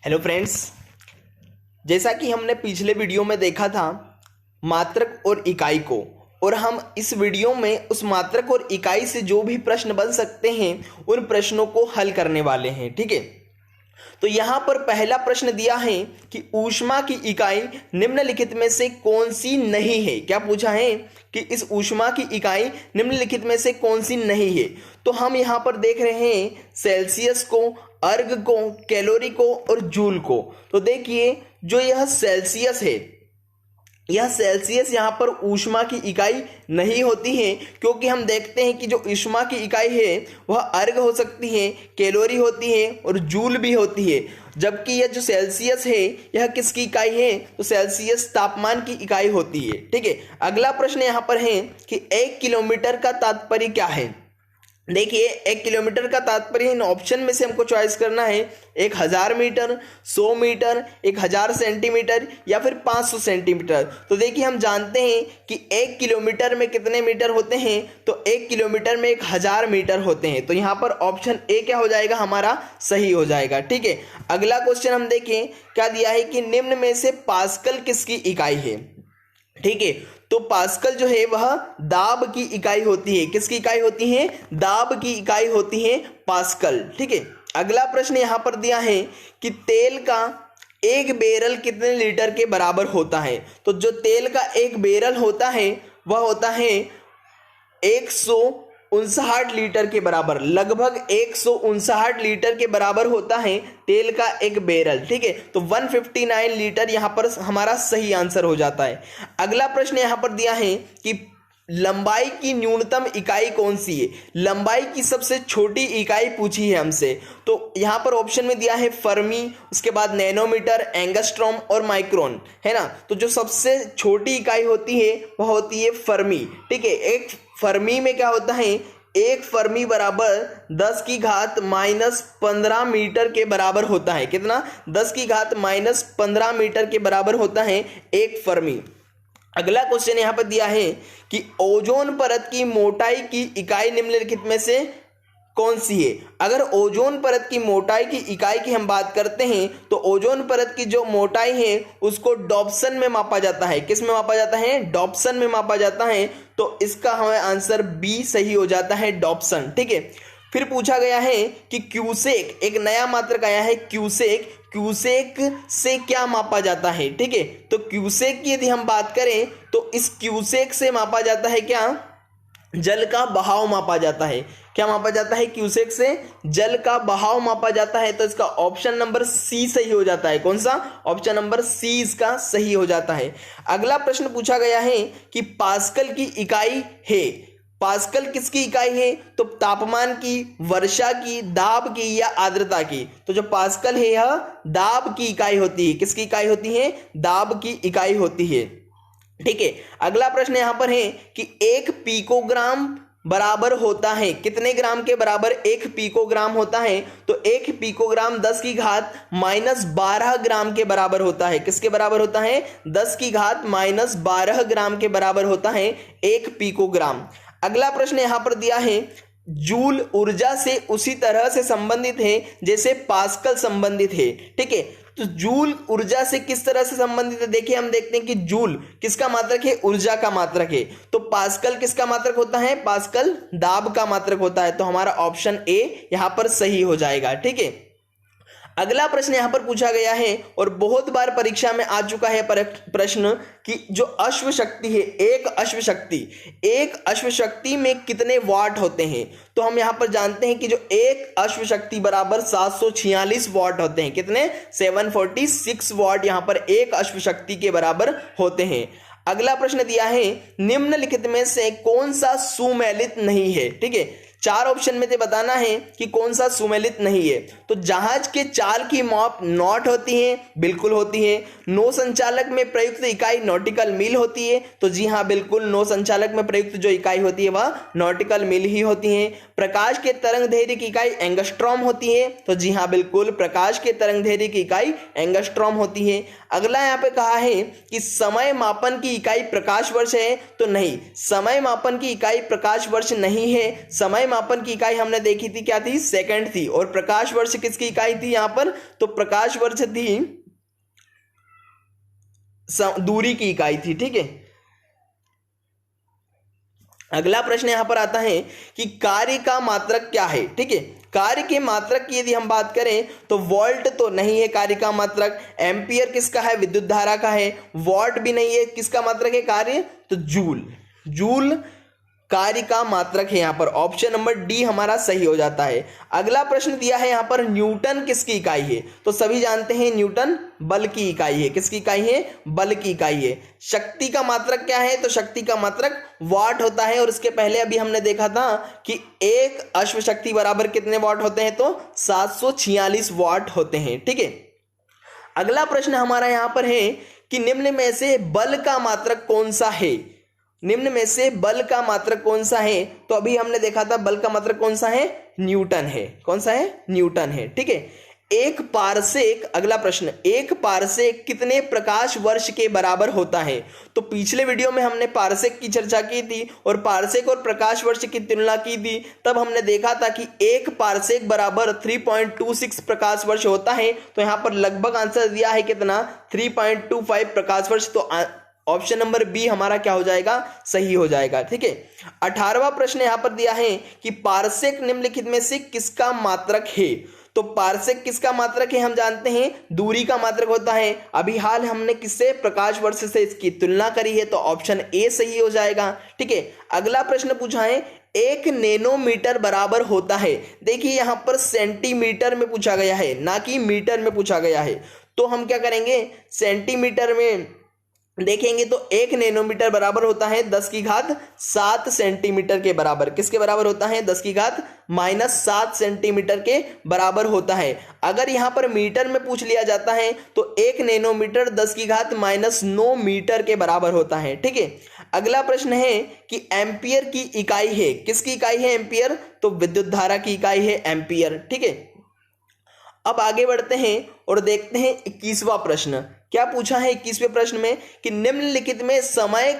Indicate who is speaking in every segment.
Speaker 1: Hello friends, जैसा कि हमने पिछले वीडियो में देखा था मात्रक और इकाई को, और हम इस वीडियो में उस मात्रक और इकाई से जो भी प्रश्न बन सकते हैं उन प्रश्नों को हल करने वाले हैं। ठीक है, तो यहाँ पर पहला प्रश्न दिया है कि ऊष्मा की इकाई निम्नलिखित में से कौन सी नहीं है। क्या पूछा है कि इस ऊष्मा की इकाई निम्नलिखित में से कौन सी नहीं है। तो हम यहाँ पर देख रहे हैं सेल्सियस को, अर्ग को, कैलोरी को और जूल को। तो देखिए जो यह सेल्सियस है, यह सेल्सियस यहाँ पर ऊष्मा की इकाई नहीं होती है, क्योंकि हम देखते हैं कि जो ऊष्मा की इकाई है वह अर्ग हो सकती है, कैलोरी होती है और जूल भी होती है। जबकि यह जो सेल्सियस है यह किसकी इकाई है, तो सेल्सियस तापमान की इकाई होती है। ठीक है, अगला प्रश्न यहाँ पर है कि 1 किलोमीटर का तात्पर्य क्या है। देखिए 1 किलोमीटर का तात्पर्य इन ऑप्शन में से हमको चॉइस करना है 1000 मीटर, 100 मीटर, 1000 सेंटीमीटर या फिर 500 सेंटीमीटर। तो देखिए हम जानते हैं कि 1 किलोमीटर में कितने मीटर होते हैं, तो 1 किलोमीटर में 1000 मीटर होते हैं। तो यहाँ पर ऑप्शन ए क्या हो जाएगा, हमारा सही हो जाएगा। ठीक है, अगला क्वेश्चन हम देखें क्या दिया है कि निम्न में से पास्कल किसकी इकाई है। ठीक है, तो पास्कल जो है वह दाब की इकाई होती है। किसकी इकाई होती है, दाब की इकाई होती है पास्कल। ठीक है, अगला प्रश्न यहां पर दिया है कि तेल का एक बैरल कितने लीटर के बराबर होता है। तो जो तेल का एक बैरल होता है वह होता है 159 लीटर के बराबर, लगभग 159 लीटर के बराबर होता है तेल का एक बैरल। ठीक है, तो 159 लीटर यहाँ पर हमारा सही आंसर हो जाता है। अगला प्रश्न यहाँ पर दिया है कि लंबाई की न्यूनतम इकाई कौन सी है। लंबाई की सबसे छोटी इकाई पूछी है हमसे, तो यहाँ पर ऑप्शन में दिया है फर्मी, उसके बाद नैनोमीटर, एंगस्ट्रॉम और माइक्रोन, है ना। तो जो सबसे छोटी इकाई होती है वह होती है फर्मी। ठीक है, एक फर्मी में क्या होता है, एक फर्मी बराबर 10 की घात -15 मीटर के बराबर होता है। कितना, 10 की घात -15 मीटर के बराबर होता है एक फर्मी। अगला क्वेश्चन यहां पर दिया है कि ओजोन परत की मोटाई की इकाई निम्नलिखित में से कौन सी है। अगर ओजोन परत की मोटाई की इकाई की हम बात करते हैं तो ओजोन परत की जो मोटाई है उसको डॉप्सन में मापा जाता है। किस में मापा जाता है, डॉप्सन में मापा जाता है। तो इसका हमें आंसर बी सही हो जाता है, डॉप्सन। ठीक है, फिर पूछा गया है कि क्यूसेक, एक नया मात्रक आया है क्यूसेक, क्यूसेक से क्या मापा जाता है। ठीक है, तो क्यूसेक की यदि हम बात करें तो इस क्यूसेक से मापा जाता है क्या, जल का बहाव मापा जाता है। क्या मापा जाता है, क्यूसेक से जल का बहाव मापा जाता है। तो इसका ऑप्शन नंबर सी सही हो जाता है। कौन सा, ऑप्शन नंबर सी इसका सही हो जाता है। अगला प्रश्न पूछा गया है कि पास्कल की इकाई है। पास्कल किसकी इकाई है, तो तापमान की, वर्षा की, दाब की या आर्द्रता की। तो जो पास्कल है यह दाब की इकाई होती है। किसकी इकाई होती है, दाब की इकाई होती है। ठीक है, अगला प्रश्न यहां पर है कि 1 पिकोग्राम बराबर होता है कितने ग्राम के बराबर 1 पिकोग्राम होता है। तो 1 पिकोग्राम 10 की घात -12 ग्राम के बराबर होता है। किसके बराबर होता है, 10 की घात -12 ग्राम के बराबर होता है 1 पिकोग्राम। अगला प्रश्न यहां पर दिया है जूल ऊर्जा से उसी तरह से संबंधित है जैसे पास्कल संबंधित है। ठीक है, तो जूल ऊर्जा से किस तरह से संबंधित है। देखिए हम देखते हैं कि जूल किसका मात्रक है, ऊर्जा का मात्रक है। तो पास्कल किसका मात्रक होता है, पास्कल दाब का मात्रक होता है। तो हमारा ऑप्शन ए यहां पर सही हो जाएगा। ठीक है, अगला प्रश्न यहां पर पूछा गया है और बहुत बार परीक्षा में आ चुका है प्रश्न कि जो अश्व शक्ति है, एक अश्व शक्ति में कितने वाट होते हैं। तो हम यहां पर जानते हैं कि जो एक अश्व शक्ति बराबर 746 वाट होते हैं। कितने, 746 वाट यहां पर एक अश्व शक्ति के बराबर होते हैं। अगला प्रश्न दिया है निम्नलिखित में से कौन सा सुमेलित नहीं है। ठीक है, 4 ऑप्शन में से बताना है कि कौन सा सुमेलित नहीं है। तो जहाज के चाल की माप नॉट होती है, बिल्कुल होती है। नौ संचालक में प्रयुक्त इकाई नॉटिकल मील होती है। तो जी हाँ, बिल्कुल नौ संचालक में प्रयुक्त जो इकाई होती है वह नॉटिकल मील ही होती है। प्रकाश के तरंग दैर्घ्य की इकाई एंगस्ट्रॉम होती है। तो जी हाँ, बिल्कुल प्रकाश के तरंग दैर्घ्य की इकाई एंगस्ट्रॉम होती है। अगला यहाँ पे कहा है कि समय मापन की इकाई प्रकाश वर्ष है। तो नहीं, समय मापन की इकाई प्रकाश वर्ष नहीं है। समय मापन की इकाई हमने देखी थी, क्या थी? सेकंड थी। और प्रकाश वर्ष किसकी इकाई थी यहां पर? तो प्रकाश वर्ष थी दूरी की इकाई थी। ठीक है, अगला प्रश्न यहां पर आता है कि कार्य का मात्रक क्या है। ठीक है, कार्य के मात्रक की यदि हम बात करें तो वोल्ट तो नहीं है कार्य का मात्रक, एम्पियर किसका है? विद्युत धारा का है। वॉट भी नहीं है, किसका मात्रक है कार्य? तो जूल। जूल कार्य का मात्रक है। यहां पर ऑप्शन नंबर डी हमारा सही हो जाता है। अगला प्रश्न दिया है यहां पर न्यूटन किसकी इकाई है? तो सभी जानते हैं न्यूटन बल की इकाई है। किसकी इकाई है? बल की इकाई है। शक्ति का मात्रक क्या है? तो शक्ति का मात्रक वाट होता है। और इसके पहले अभी हमने देखा था कि एक अश्व शक्ति बराबर कितने वाट होते हैं? तो 746 वाट होते हैं। ठीक है, अगला प्रश्न हमारा यहां पर है कि निम्न में से बल का मात्रक कौन सा है? निम्न में से बल का मात्रक कौन सा है? तो अभी हमने देखा था बल का मात्रक कौन सा है? न्यूटन है। कौन सा है? न्यूटन है। ठीक है, एक पारसेक, अगला प्रश्न, एक पारसेक कितने प्रकाश वर्ष के बराबर होता है? तो पिछले वीडियो में हमने पारसेक की चर्चा की थी और पारसेक और प्रकाश वर्ष की तुलना की थी। तब हमने देखा था कि एक पारसेक बराबर 3.26 प्रकाश वर्ष होता है। तो यहां पर लगभग आंसर दिया है कितना? 3.25 प्रकाश वर्ष। तो ऑप्शन नंबर बी हमारा क्या हो जाएगा? सही हो जाएगा। ठीक है, 18वां प्रश्न यहां पर दिया है कि पारसेक निम्नलिखित में से किसका मात्रक है? तो पारसेक किसका मात्रक है? हम जानते हैं दूरी का मात्रक होता है। अभी हाल हमने किससे? प्रकाश वर्ष से इसकी तुलना करी है। तो ऑप्शन ए सही हो जाएगा। ठीक है, अगला प्रश्न पूछा है 1 नैनोमीटर बराबर होता है। देखिए यहां पर सेंटीमीटर में पूछा गया है, ना कि मीटर में पूछा गया है। तो हम क्या करेंगे? सेंटीमीटर में देखेंगे तो 1 नैनोमीटर बराबर होता है 10⁻7 सेंटीमीटर के बराबर। किसके बराबर होता है? 10⁻⁻7 सेंटीमीटर के बराबर होता है। अगर यहां पर मीटर में पूछ लिया जाता है तो 1 नैनोमीटर 10⁻⁹ मीटर के बराबर होता है। ठीक है, अगला प्रश्न है कि एम्पियर की इकाई है। किसकी इकाई है एम्पियर? तो विद्युत धारा की इकाई है एम्पियर। ठीक है, अब आगे बढ़ते हैं और देखते हैं 21वां प्रश्न। क्या पूछा है 21वें प्रश्न में कि निम्नलिखित में समय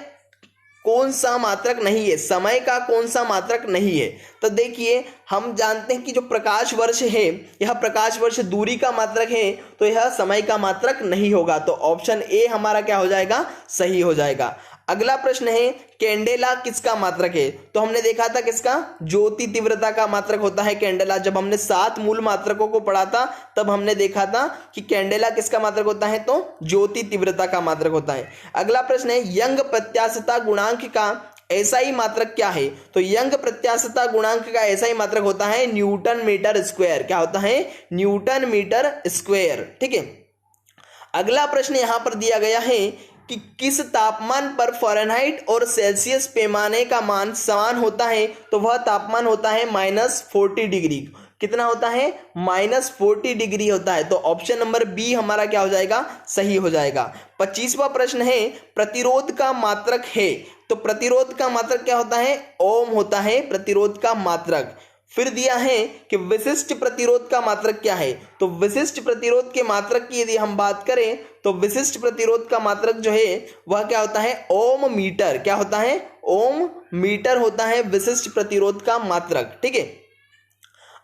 Speaker 1: कौन सा मात्रक नहीं है? समय का कौन सा मात्रक नहीं है? तो देखिए हम जानते हैं कि जो प्रकाश वर्ष है, यह प्रकाश वर्ष दूरी का मात्रक है, तो यह समय का मात्रक नहीं होगा। तो ऑप्शन ए हमारा क्या हो जाएगा? सही हो जाएगा। अगला प्रश्न है कैंडेला किसका मात्रक है? तो हमने देखा था किसका? ज्योति तीव्रता का मात्रक होता है कैंडेला। जब हमने 7 मूल मात्रकों को पढ़ा था तब हमने देखा था कि कैंडेला किसका मात्रक होता है? तो ज्योति तीव्रता का मात्रक होता है। अगला प्रश्न है यंग प्रत्यास्थता गुणांक का एसआई मात्रक क्या है? तो यंग प्रत्यास्थता गुणांक का एसआई मात्रक होता है न्यूटन मीटर स्क्वायर। क्या होता है? Newton metre square. ठीक है, अगला प्रश्न यहां पर दिया गया है कि किस तापमान पर फ़ारेनहाइट और सेल्सियस पैमाने का मान समान होता है? तो वह तापमान होता है -40 डिग्री। कितना होता है? -40 डिग्री होता है। तो ऑप्शन नंबर बी हमारा क्या हो जाएगा? सही हो जाएगा। 25वां प्रश्न है प्रतिरोध का मात्रक है। तो प्रतिरोध का मात्रक क्या होता है? ओम होता है प्रतिरोध का मात्रक। फिर दिया है कि विशिष्ट प्रतिरोध का मात्रक क्या है? तो विशिष्ट प्रतिरोध के मात्रक की यदि हम बात करें तो विशिष्ट प्रतिरोध का मात्रक जो है वह क्या होता है? ओम मीटर। क्या होता है? ओम मीटर होता है विशिष्ट प्रतिरोध का मात्रक। ठीक है,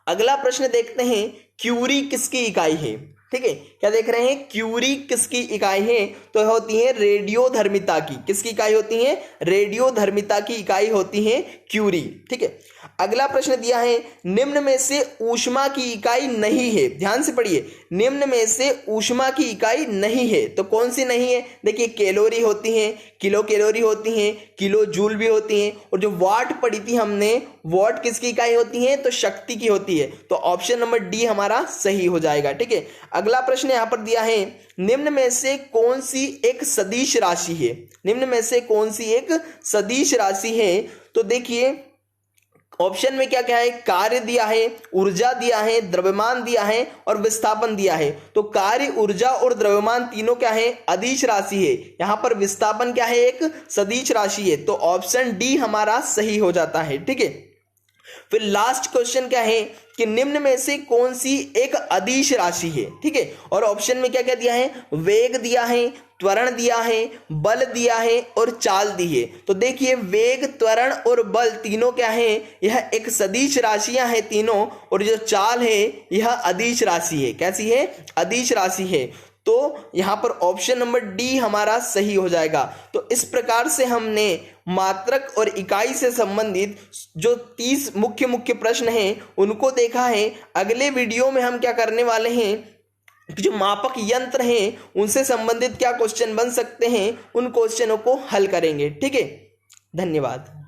Speaker 1: अगला प्रश्न देखते हैं क्यूरी किसकी इकाई है? ठीक है, क्या देख रहे हैं? क्यूरी किसकी इकाई है? तो होती है रेडियोधर्मिता की। किसकी इकाई होती है? रेडियोधर्मिता की इकाई होती है क्यूरी। ठीक है, अगला प्रश्न दिया है निम्न में से ऊष्मा की इकाई नहीं है। ध्यान से पढ़िए, निम्न में से ऊष्मा की इकाई नहीं है। तो कौन सी नहीं है? देखिए कैलोरी होती है, किलो कैलोरी होती है, किलो जूल भी होती है, और जो वाट पढ़ी थी हमने, वाट किसकी इकाई होती है? तो शक्ति की होती है। तो ऑप्शन नंबर डी हमारा सही हो जाएगा। ठीक है, अगला प्रश्न यहां पर दिया है निम्न में से कौन सी एक सदिश राशि है? निम्न में से कौन सी एक सदिश राशि है? तो देखिए ऑप्शन में क्या क्या है? कार्य दिया है, ऊर्जा दिया है, द्रव्यमान दिया है और विस्थापन दिया है। तो कार्य, ऊर्जा और द्रव्यमान तीनों क्या है? अदिश राशि है। यहां पर विस्थापन क्या है? एक सदिश राशि है। तो ऑप्शन डी हमारा सही हो जाता है। ठीक है, फिर लास्ट क्वेश्चन क्या है कि निम्न में से कौन सी एक अदिश राशि है, ठीक है। और ऑप्शन में क्या क्या दिया है, वेग दिया है, त्वरण दिया है, बल दिया है और चाल दी है। तो देखिए वेग, त्वरण और बल तीनों क्या है, यह एक सदिश राशियां हैं तीनों, और जो चाल है यह अदिश राशि है। कैसी है, अदिश राशि है। तो यहां पर ऑप्शन नंबर डी हमारा सही हो जाएगा। तो इस प्रकार से हमने मात्रक और इकाई से संबंधित जो 30 मुख्य प्रश्न हैं उनको देखा है। अगले वीडियो में हम क्या करने वाले हैं, जो मापक यंत्र हैं उनसे संबंधित क्या क्वेश्चन बन सकते हैं, उन क्वेश्चनों को हल करेंगे। ठीक है, धन्यवाद।